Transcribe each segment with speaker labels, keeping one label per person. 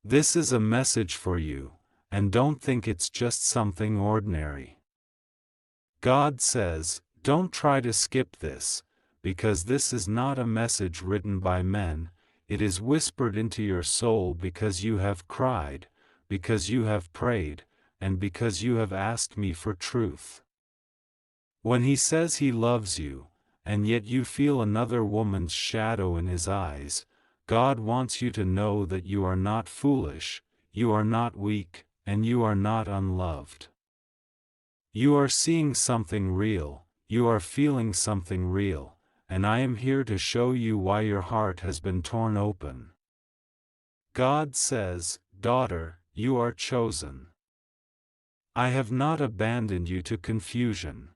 Speaker 1: This is a message for you, and don't think it's just something ordinary. God says, don't try to skip this, because this is not a message written by men, it is whispered into your soul because you have cried, because you have prayed, and because you have asked me for truth. When he says he loves you, and yet you feel another woman's shadow in his eyes, God wants you to know that you are not foolish, you are not weak, and you are not unloved. You are seeing something real, you are feeling something real, and I am here to show you why your heart has been torn open. God says, daughter, you are chosen. I have not abandoned you to confusion.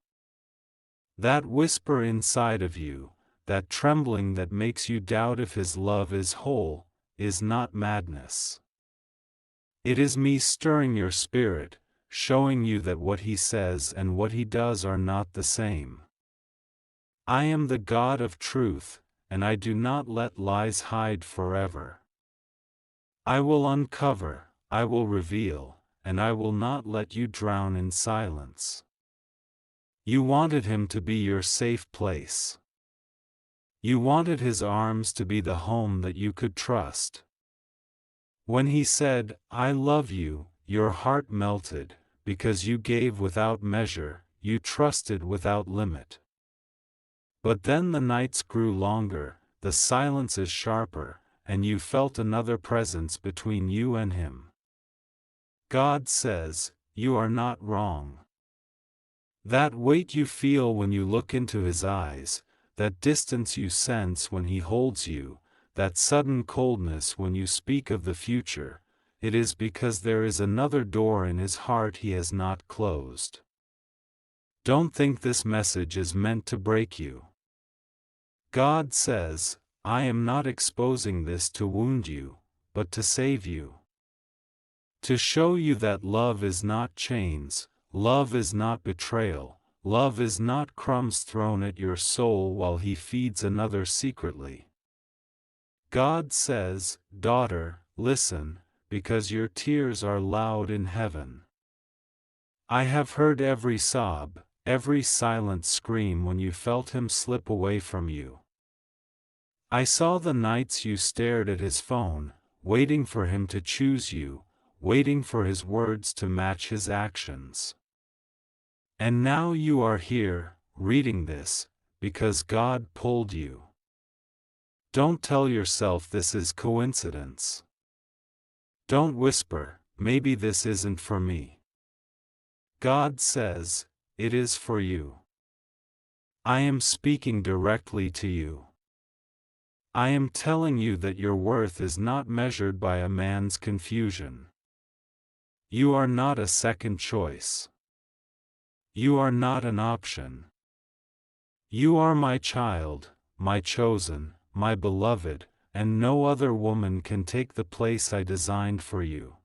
Speaker 1: That whisper inside of you, that trembling that makes you doubt if his love is whole, is not madness. It is me stirring your spirit, showing you that what he says and what he does are not the same. I am the God of truth, and I do not let lies hide forever. I will uncover, I will reveal, and I will not let you drown in silence. You wanted him to be your safe place. You wanted his arms to be the home that you could trust. When he said, I love you, your heart melted, because you gave without measure, you trusted without limit. But then the nights grew longer, the silences sharper, and you felt another presence between you and him. God says, you are not wrong. That weight you feel when you look into his eyes, that distance you sense when he holds you, that sudden coldness when you speak of the future, it is because there is another door in his heart he has not closed. Don't think this message is meant to break you. God says, I am not exposing this to wound you, but to save you. To show you that love is not chains, love is not betrayal, love is not crumbs thrown at your soul while he feeds another secretly. God says, daughter, listen, because your tears are loud in heaven. I have heard every sob, every silent scream when you felt him slip away from you. I saw the nights you stared at his phone, waiting for him to choose you, waiting for his words to match his actions. And now you are here, reading this, because God pulled you. Don't tell yourself this is coincidence. Don't whisper, maybe this isn't for me. God says, it is for you. I am speaking directly to you. I am telling you that your worth is not measured by a man's confusion. You are not a second choice. You are not an option. You are my child, my chosen, my beloved, and no other woman can take the place I designed for you.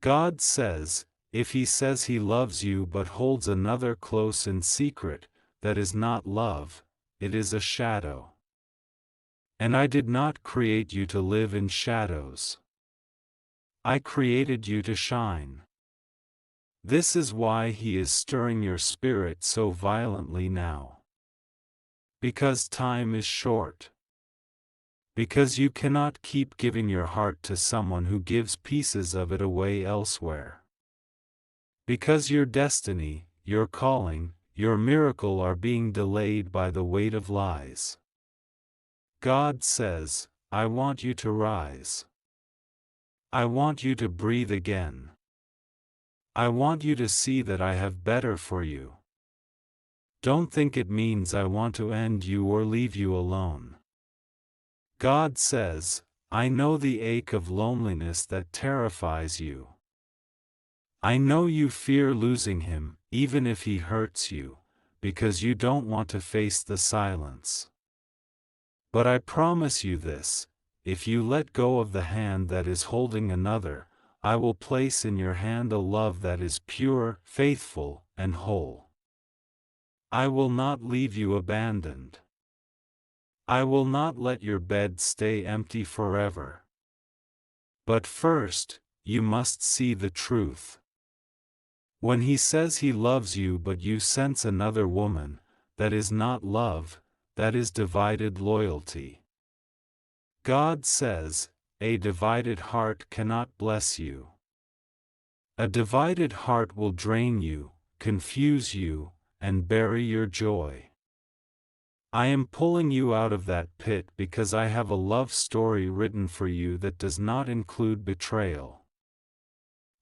Speaker 1: God says, if he says he loves you but holds another close in secret, that is not love, it is a shadow. And I did not create you to live in shadows. I created you to shine. This is why he is stirring your spirit so violently now. Because time is short. Because you cannot keep giving your heart to someone who gives pieces of it away elsewhere. Because your destiny, your calling, your miracle are being delayed by the weight of lies. God says, I want you to rise. I want you to breathe again. I want you to see that I have better for you. Don't think it means I want to end you or leave you alone. God says, I know the ache of loneliness that terrifies you. I know you fear losing him, even if he hurts you, because you don't want to face the silence. But I promise you this, if you let go of the hand that is holding another, I will place in your hand a love that is pure, faithful, and whole. I will not leave you abandoned. I will not let your bed stay empty forever. But first, you must see the truth. When he says he loves you but you sense another woman, that is not love, that is divided loyalty. God says, a divided heart cannot bless you. A divided heart will drain you, confuse you, and bury your joy. I am pulling you out of that pit because I have a love story written for you that does not include betrayal.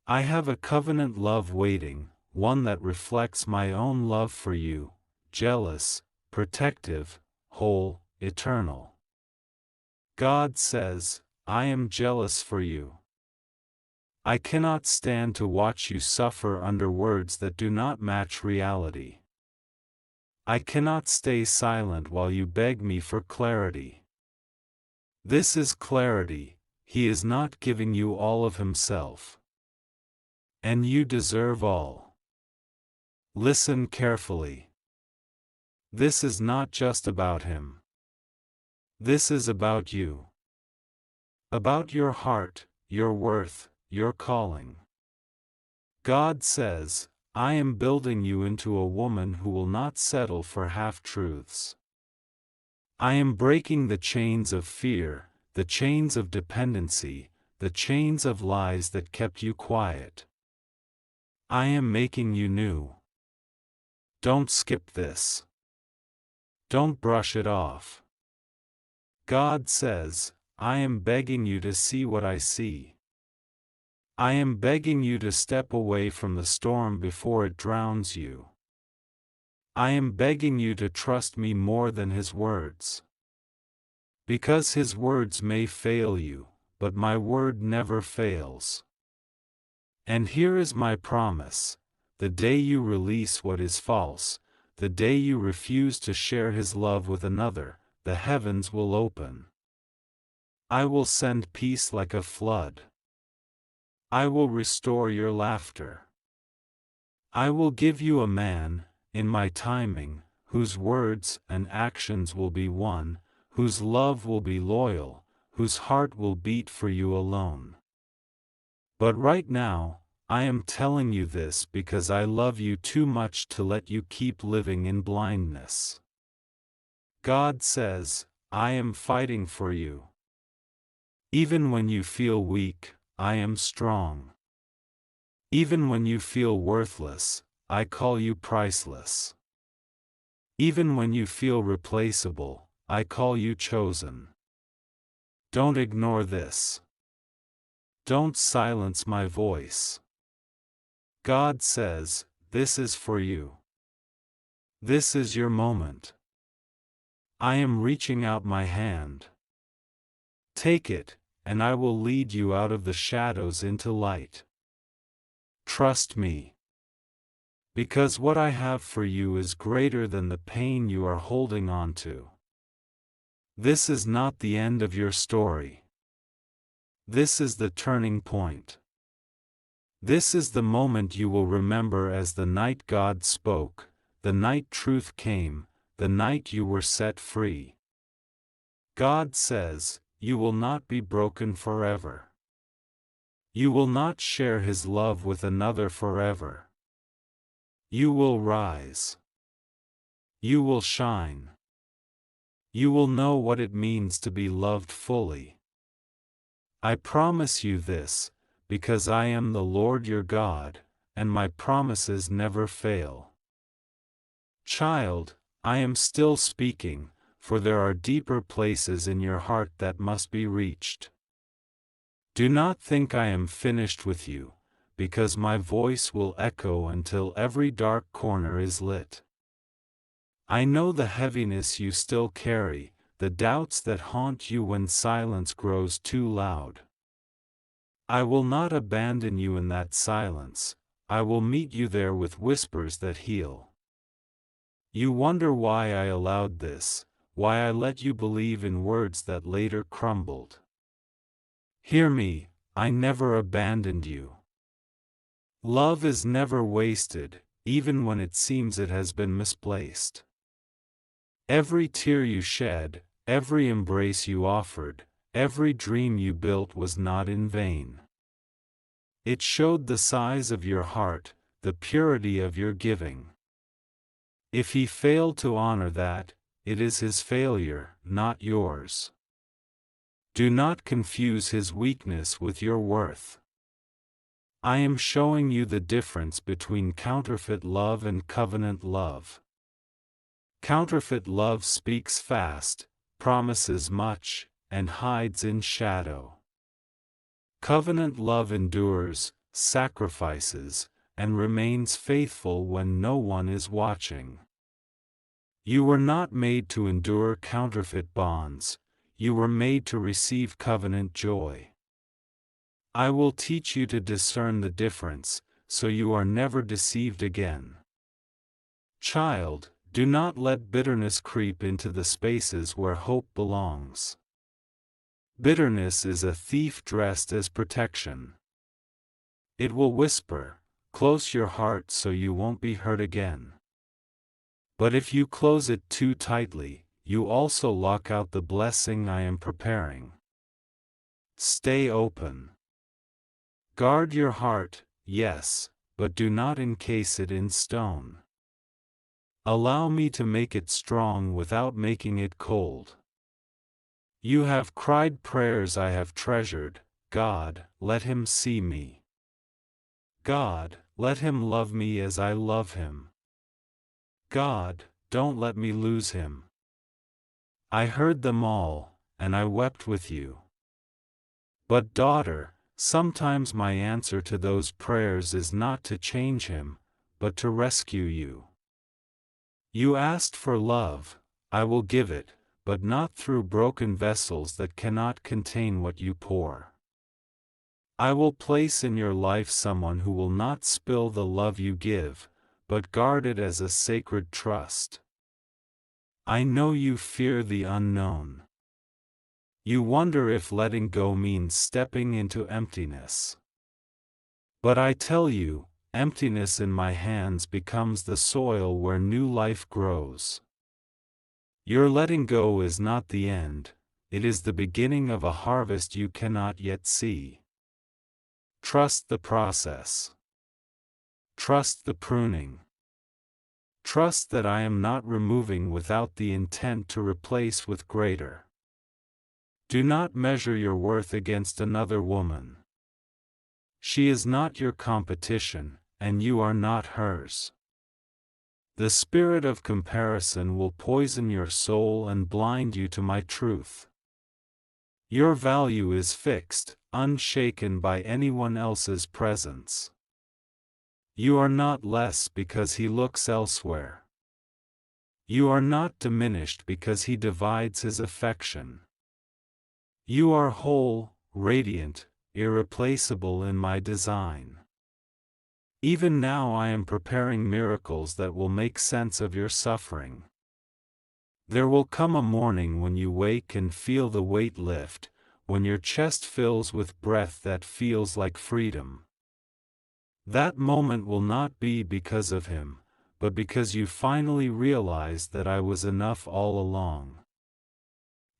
Speaker 1: I have a covenant love waiting, one that reflects my own love for you, jealous, protective, whole, eternal. God says, I am jealous for you. I cannot stand to watch you suffer under words that do not match reality. I cannot stay silent while you beg me for clarity. This is clarity. He is not giving you all of himself. And you deserve all. Listen carefully. This is not just about him. This is about you. About your heart, your worth, your calling. God says, I am building you into a woman who will not settle for half-truths. I am breaking the chains of fear, the chains of dependency, the chains of lies that kept you quiet. I am making you new. Don't skip this. Don't brush it off. God says, I am begging you to see what I see. I am begging you to step away from the storm before it drowns you. I am begging you to trust me more than his words. Because his words may fail you, but my word never fails. And here is my promise: the day you release what is false, the day you refuse to share his love with another, the heavens will open. I will send peace like a flood. I will restore your laughter. I will give you a man, in my timing, whose words and actions will be one, whose love will be loyal, whose heart will beat for you alone. But right now, I am telling you this because I love you too much to let you keep living in blindness. God says, I am fighting for you. Even when you feel weak, I am strong. Even when you feel worthless, I call you priceless. Even when you feel replaceable, I call you chosen. Don't ignore this. Don't silence my voice. God says, this is for you. This is your moment. I am reaching out my hand. Take it, and I will lead you out of the shadows into light. Trust me. Because what I have for you is greater than the pain you are holding on to. This is not the end of your story. This is the turning point. This is the moment you will remember as the night God spoke, the night truth came, the night you were set free. God says, you will not be broken forever. You will not share his love with another forever. You will rise. You will shine. You will know what it means to be loved fully. I promise you this, because I am the Lord your God, and my promises never fail. Child, I am still speaking, for there are deeper places in your heart that must be reached. Do not think I am finished with you, because my voice will echo until every dark corner is lit. I know the heaviness you still carry, the doubts that haunt you when silence grows too loud. I will not abandon you in that silence. I will meet you there with whispers that heal. You wonder why I allowed this, why I let you believe in words that later crumbled. Hear me, I never abandoned you. Love is never wasted, even when it seems it has been misplaced. Every tear you shed, every embrace you offered, every dream you built was not in vain. It showed the size of your heart, the purity of your giving. If he failed to honor that, it is his failure, not yours. Do not confuse his weakness with your worth. I am showing you the difference between counterfeit love and covenant love. Counterfeit love speaks fast, promises much, and hides in shadow. Covenant love endures, sacrifices, and remains faithful when no one is watching. You were not made to endure counterfeit bonds, you were made to receive covenant joy. I will teach you to discern the difference, so you are never deceived again. Child, do not let bitterness creep into the spaces where hope belongs. Bitterness is a thief dressed as protection. It will whisper, "Close your heart so you won't be hurt again." But if you close it too tightly, you also lock out the blessing I am preparing. Stay open. Guard your heart, yes, but do not encase it in stone. Allow me to make it strong without making it cold. You have cried prayers I have treasured. God, let him see me. God, let him love me as I love him. God, don't let me lose him. I heard them all, and I wept with you. But daughter, sometimes my answer to those prayers is not to change him, but to rescue you. You asked for love, I will give it, but not through broken vessels that cannot contain what you pour. I will place in your life someone who will not spill the love you give, but guard it as a sacred trust. I know you fear the unknown. You wonder if letting go means stepping into emptiness. But I tell you, emptiness in my hands becomes the soil where new life grows. Your letting go is not the end, it is the beginning of a harvest you cannot yet see. Trust the process. Trust the pruning. Trust that I am not removing without the intent to replace with greater. Do not measure your worth against another woman. She is not your competition, and you are not hers. The spirit of comparison will poison your soul and blind you to my truth. Your value is fixed, unshaken by anyone else's presence. You are not less because he looks elsewhere. You are not diminished because he divides his affection. You are whole, radiant, irreplaceable in my design. Even now I am preparing miracles that will make sense of your suffering. There will come a morning when you wake and feel the weight lift, when your chest fills with breath that feels like freedom. That moment will not be because of him, but because you finally realized that I was enough all along.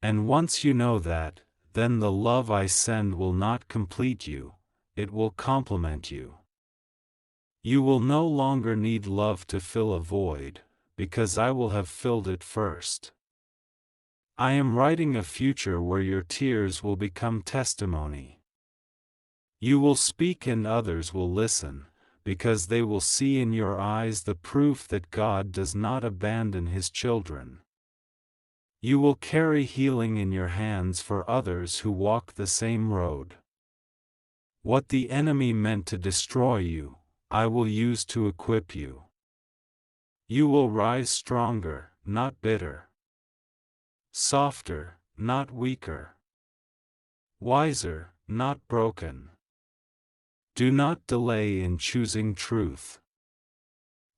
Speaker 1: And once you know that, then the love I send will not complete you, it will complement you. You will no longer need love to fill a void, because I will have filled it first. I am writing a future where your tears will become testimony. You will speak and others will listen, because they will see in your eyes the proof that God does not abandon his children. You will carry healing in your hands for others who walk the same road. What the enemy meant to destroy you, I will use to equip you. You will rise stronger, not bitter. Softer, not weaker. Wiser, not broken. Do not delay in choosing truth.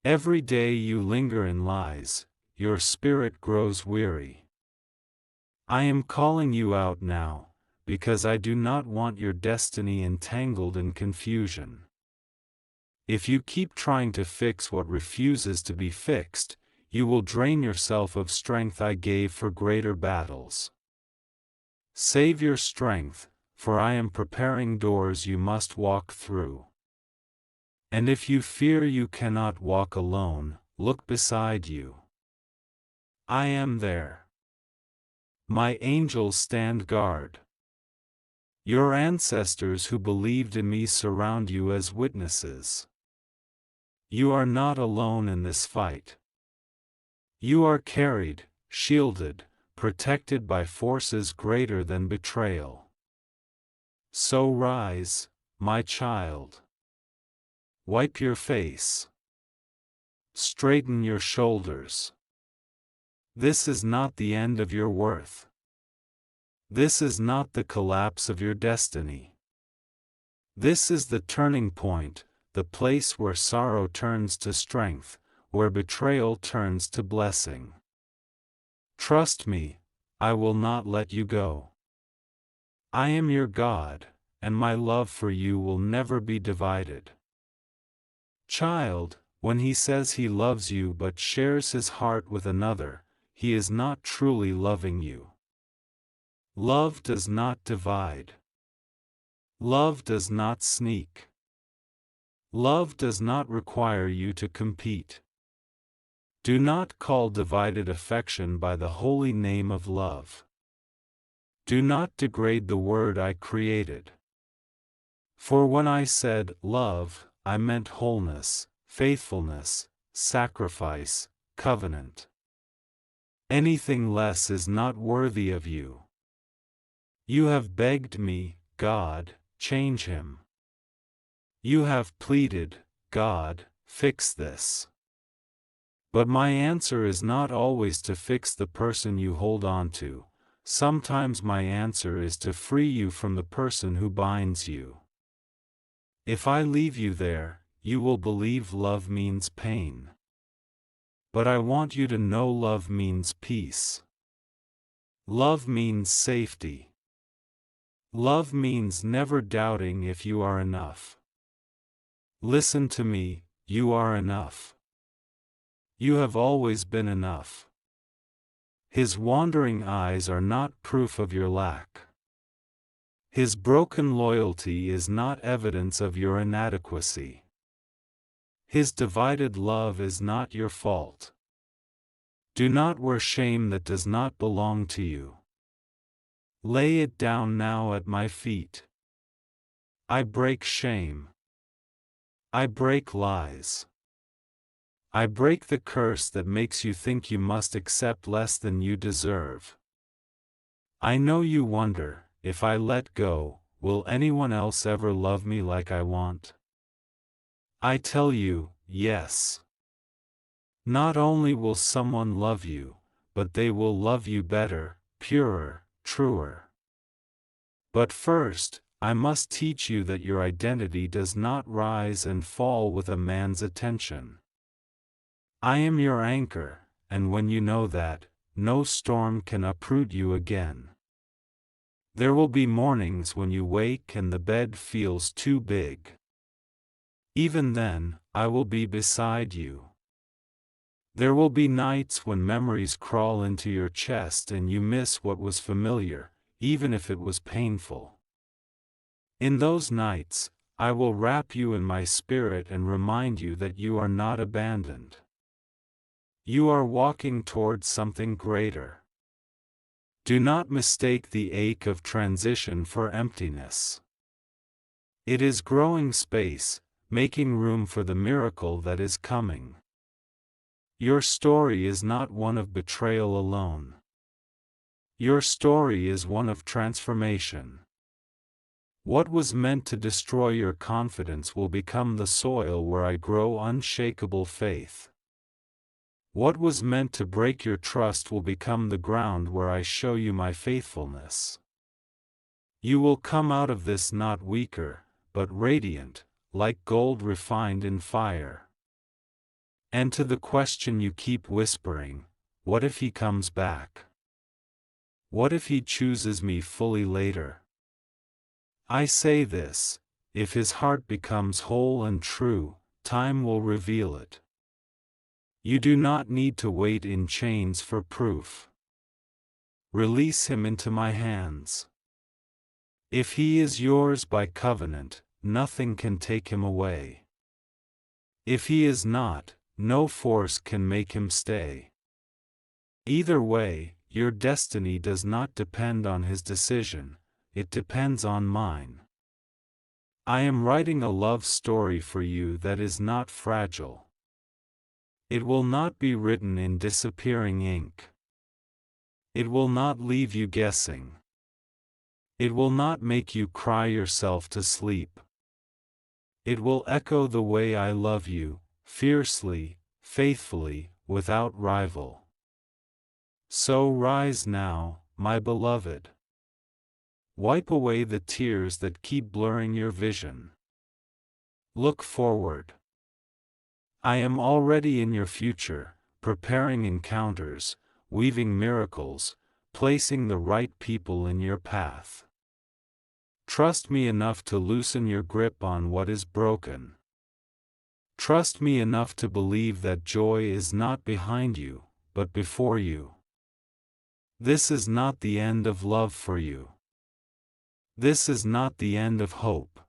Speaker 1: Every day you linger in lies, your spirit grows weary. I am calling you out now, because I do not want your destiny entangled in confusion. If you keep trying to fix what refuses to be fixed, you will drain yourself of strength I gave for greater battles. Save your strength, for I am preparing doors you must walk through. And if you fear you cannot walk alone, look beside you. I am there. My angels stand guard. Your ancestors who believed in me surround you as witnesses. You are not alone in this fight. You are carried, shielded, protected by forces greater than betrayal. So rise, my child. Wipe your face. Straighten your shoulders. This is not the end of your worth. This is not the collapse of your destiny. This is the turning point, the place where sorrow turns to strength, where betrayal turns to blessing. Trust me, I will not let you go. I am your God, and my love for you will never be divided. Child, when he says he loves you but shares his heart with another, he is not truly loving you. Love does not divide. Love does not sneak. Love does not require you to compete. Do not call divided affection by the holy name of love. Do not degrade the word I created. For when I said love, I meant wholeness, faithfulness, sacrifice, covenant. Anything less is not worthy of you. You have begged me, God, change him. You have pleaded, God, fix this. But my answer is not always to fix the person you hold on to. Sometimes my answer is to free you from the person who binds you. If I leave you there, you will believe love means pain. But I want you to know love means peace. Love means safety. Love means never doubting if you are enough. Listen to me, you are enough. You have always been enough. His wandering eyes are not proof of your lack. His broken loyalty is not evidence of your inadequacy. His divided love is not your fault. Do not wear shame that does not belong to you. Lay it down now at my feet. I break shame. I break lies. I break the curse that makes you think you must accept less than you deserve. I know you wonder, if I let go, will anyone else ever love me like I want? I tell you, yes. Not only will someone love you, but they will love you better, purer, truer. But first, I must teach you that your identity does not rise and fall with a man's attention. I am your anchor, and when you know that, no storm can uproot you again. There will be mornings when you wake and the bed feels too big. Even then, I will be beside you. There will be nights when memories crawl into your chest and you miss what was familiar, even if it was painful. In those nights, I will wrap you in my spirit and remind you that you are not abandoned. You are walking towards something greater. Do not mistake the ache of transition for emptiness. It is growing space, making room for the miracle that is coming. Your story is not one of betrayal alone. Your story is one of transformation. What was meant to destroy your confidence will become the soil where I grow unshakable faith. What was meant to break your trust will become the ground where I show you my faithfulness. You will come out of this not weaker, but radiant, like gold refined in fire. And to the question you keep whispering, what if he comes back? What if he chooses me fully later? I say this, if his heart becomes whole and true, time will reveal it. You do not need to wait in chains for proof. release him into my hands. If he is yours by covenant, nothing can take him away. If he is not, no force can make him stay. Either way, your destiny does not depend on his decision, it depends on mine. I am writing a love story for you that is not fragile. It will not be written in disappearing ink. It will not leave you guessing. It will not make you cry yourself to sleep. It will echo the way I love you, fiercely, faithfully, without rival. So rise now, my beloved. Wipe away the tears that keep blurring your vision. Look forward. I am already in your future, preparing encounters, weaving miracles, placing the right people in your path. Trust me enough to loosen your grip on what is broken. Trust me enough to believe that joy is not behind you, but before you. This is not the end of love for you. This is not the end of hope.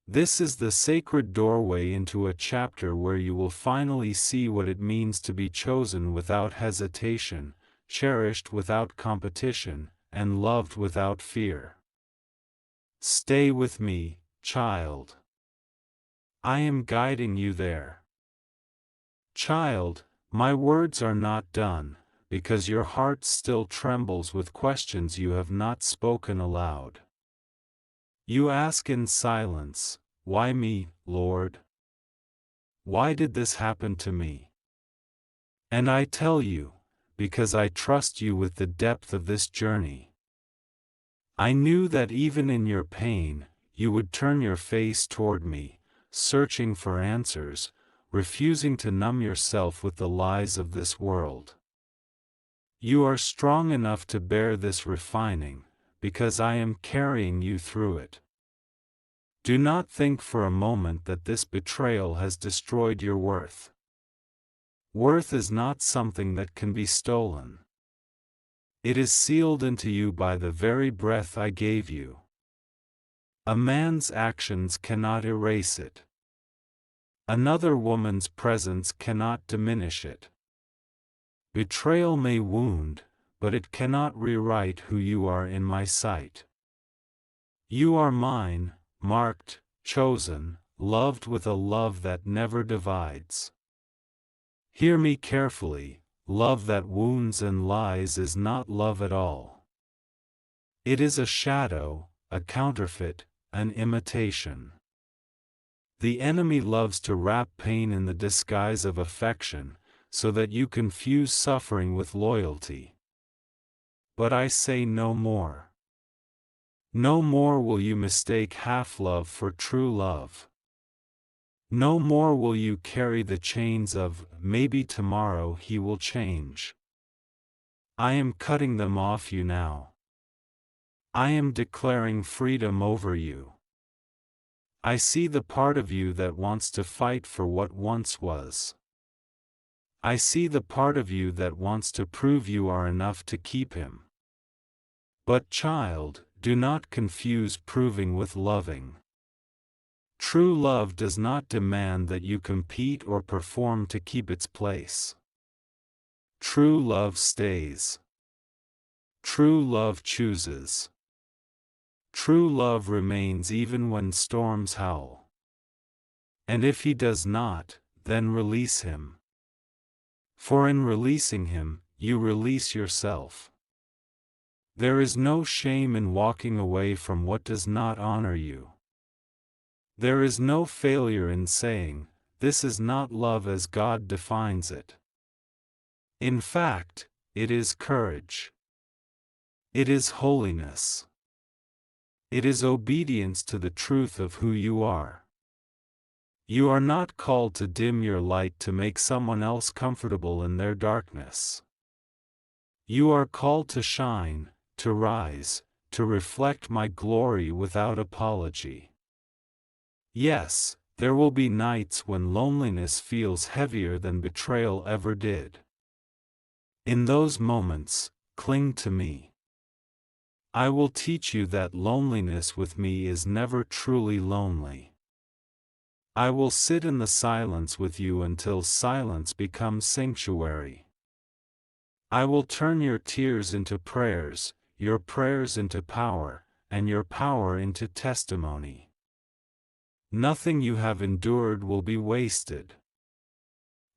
Speaker 1: This is the sacred doorway into a chapter where you will finally see what it means to be chosen without hesitation, cherished without competition, and loved without fear. Stay with me, child. I am guiding you there. Child, my words are not done, because your heart still trembles with questions you have not spoken aloud. You ask in silence, "Why me, Lord? Why did this happen to me?" And I tell you, because I trust you with the depth of this journey. I knew that even in your pain, you would turn your face toward me, searching for answers, refusing to numb yourself with the lies of this world. You are strong enough to bear this refining, because I am carrying you through it. Do not think for a moment that this betrayal has destroyed your worth. Worth is not something that can be stolen. It is sealed into you by the very breath I gave you. A man's actions cannot erase it. Another woman's presence cannot diminish it. Betrayal may wound, but it cannot rewrite who you are in my sight. You are mine, marked, chosen, loved with a love that never divides. Hear me carefully, love that wounds and lies is not love at all. It is a shadow, a counterfeit, an imitation. The enemy loves to wrap pain in the disguise of affection, so that you confuse suffering with loyalty. But I say no more. No more will you mistake half-love for true love. No more will you carry the chains of, "Maybe tomorrow he will change." I am cutting them off you now. I am declaring freedom over you. I see the part of you that wants to fight for what once was. I see the part of you that wants to prove you are enough to keep him. But child, do not confuse proving with loving. True love does not demand that you compete or perform to keep its place. True love stays. True love chooses. True love remains even when storms howl. And if he does not, then release him. For in releasing him, you release yourself. There is no shame in walking away from what does not honor you. There is no failure in saying, "This is not love as God defines it." In fact, it is courage. It is holiness. It is obedience to the truth of who you are. You are not called to dim your light to make someone else comfortable in their darkness. You are called to shine, to rise, to reflect my glory without apology. Yes, there will be nights when loneliness feels heavier than betrayal ever did. In those moments, cling to me. I will teach you that loneliness with me is never truly lonely. I will sit in the silence with you until silence becomes sanctuary. I will turn your tears into prayers, your prayers into power, and your power into testimony. Nothing you have endured will be wasted.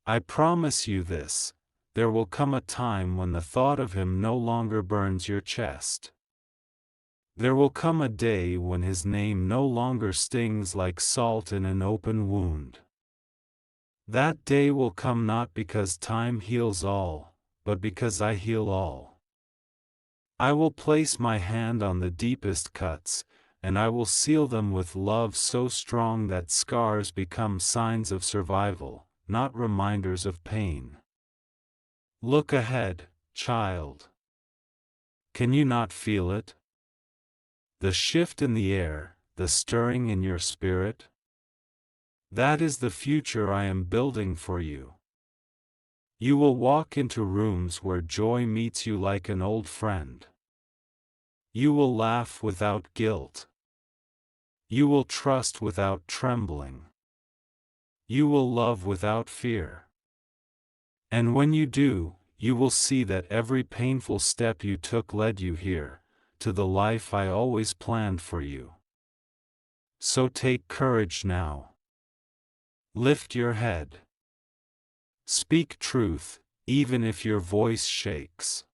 Speaker 1: I promise you this, there will come a time when the thought of him no longer burns your chest. There will come a day when his name no longer stings like salt in an open wound. That day will come not because time heals all, but because I heal all. I will place my hand on the deepest cuts, and I will seal them with love so strong that scars become signs of survival, not reminders of pain. Look ahead, child. Can you not feel it? The shift in the air, the stirring in your spirit? That is the future I am building for you. You will walk into rooms where joy meets you like an old friend. You will laugh without guilt. You will trust without trembling. You will love without fear. And when you do, you will see that every painful step you took led you here, to the life I always planned for you. So take courage now. Lift your head. Speak truth, even if your voice shakes.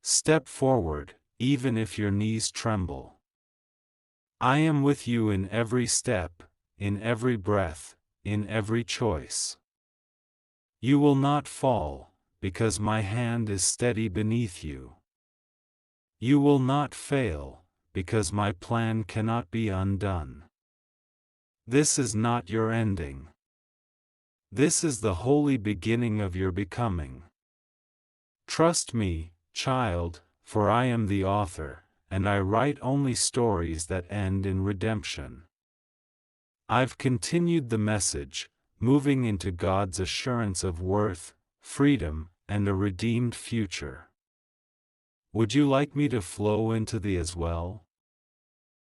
Speaker 1: Step forward, even if your knees tremble. I am with you in every step, in every breath, in every choice. You will not fall, because my hand is steady beneath you. You will not fail, because my plan cannot be undone. This is not your ending. This is the holy beginning of your becoming. Trust me, child, for I am the author, and I write only stories that end in redemption. I've continued the message, moving into God's assurance of worth, freedom, and a redeemed future. Would you like me to flow into the as well?